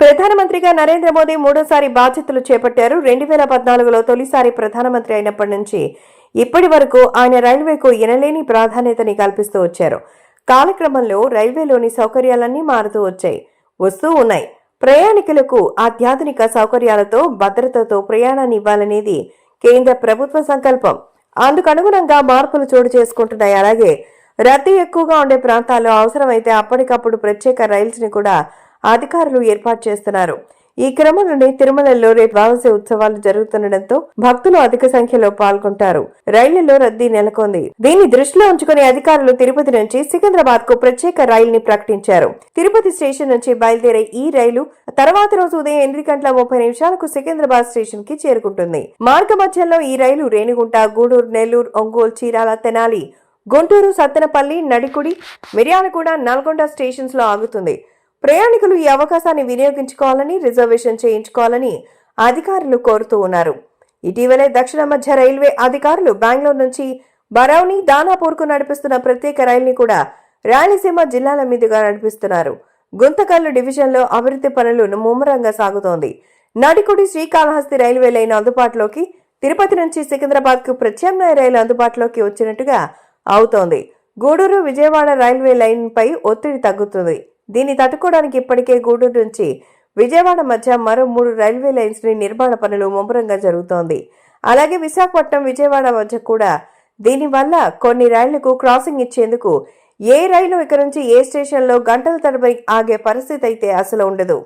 ప్రధానమంత్రిగా నరేంద్ర మోదీ మూడోసారి బాధ్యతలు చేపట్టారు. 2014లో తొలిసారి ప్రధానమంత్రి అయినప్పటి నుంచి ఇప్పటి వరకు ఆయన రైల్వేకు ఎనలేని ప్రాధాన్యతని కల్పిస్తూ వచ్చారు. కాలక్రమంలో రైల్వేలోని సౌకర్యాలన్నీ మారుతూ వస్తూ ఉన్నాయి. ప్రయాణికులకు అత్యాధునిక సౌకర్యాలతో భద్రతతో ప్రయాణాన్ని ఇవ్వాలనేది కేంద్ర ప్రభుత్వ సంకల్పం. అందుకనుగుణంగా మార్పులు చోటు చేసుకుంటున్నాయి. అలాగే రద్దీ ఎక్కువగా ఉండే ప్రాంతాల్లో అవసరమైతే అప్పటికప్పుడు ప్రత్యేక రైల్స్ ని కూడా అధికారులు ఏర్పాటు చేస్తున్నారు. ఈ క్రమంలోనే తిరుమలలో రేపు ద్వాదశి ఉత్సవాలు జరుగుతుండటంతో భక్తులు అధిక సంఖ్యలో పాల్గొంటారు. రైళ్లలో రద్దీ నెలకొంది. దీన్ని దృష్టిలో ఉంచుకుని అధికారులు తిరుపతి నుంచి సికింద్రాబాద్ కు ప్రత్యేక రైలుని ప్రకటించారు. తిరుపతి స్టేషన్ నుంచి బయలుదేరే ఈ రైలు తర్వాత రోజు ఉదయం 8:30 సికింద్రాబాద్ స్టేషన్ కి చేరుకుంటుంది. మార్గ మధ్యంలో ఈ రైలు రేణిగుంట, గూడూరు, నెల్లూరు, ఒంగోలు, చీరాల, తెనాలి, గుంటూరు, సత్తెనపల్లి, నడికుడి, మిర్యాలగూడ, నల్గొండ స్టేషన్స్ లో ఆగుతుంది. ప్రయాణికులు ఈ అవకాశాన్ని వినియోగించుకోవాలని, రిజర్వేషన్ చేయించుకోవాలని అధికారులు కోరుతూ ఉన్నారు. ఇటీవలే దక్షిణ మధ్య రైల్వే అధికారులు బెంగళూరు నుంచి బరౌని, దానాపూర్ కు నడిపిస్తున్న ప్రత్యేక రైలుని కూడా రాయలసీమ జిల్లాల మీదుగా నడిపిస్తున్నారు. గుంతకల్లు డివిజన్లో అభివృద్ధి పనులు ముమ్మరంగా సాగుతోంది. నడికుడి, శ్రీకాళహస్తి రైల్వే లైన్ అందుబాటులోకి, తిరుపతి నుంచి సికింద్రాబాద్ కు ప్రత్యామ్నాయ రైలు అందుబాటులోకి వచ్చినట్టుగా అవుతోంది. గూడూరు, విజయవాడ రైల్వే లైన్ పై ఒత్తిడి తగ్గుతుంది. దీన్ని తట్టుకోవడానికి ఇప్పటికే గూడూరు నుంచి విజయవాడ మధ్య మరో 3 రైల్వే లైన్స్ ని నిర్మాణ పనులు ముమ్మరంగా జరుగుతోంది. అలాగే విశాఖపట్నం, విజయవాడ మధ్య కూడా దీనివల్ల కొన్ని రైళ్లకు క్రాసింగ్ ఇచ్చేందుకు ఏ రైలు ఇక నుంచి ఏ స్టేషన్లో గంటల తరబడి ఆగే పరిస్థితి అయితే అసలు ఉండదు.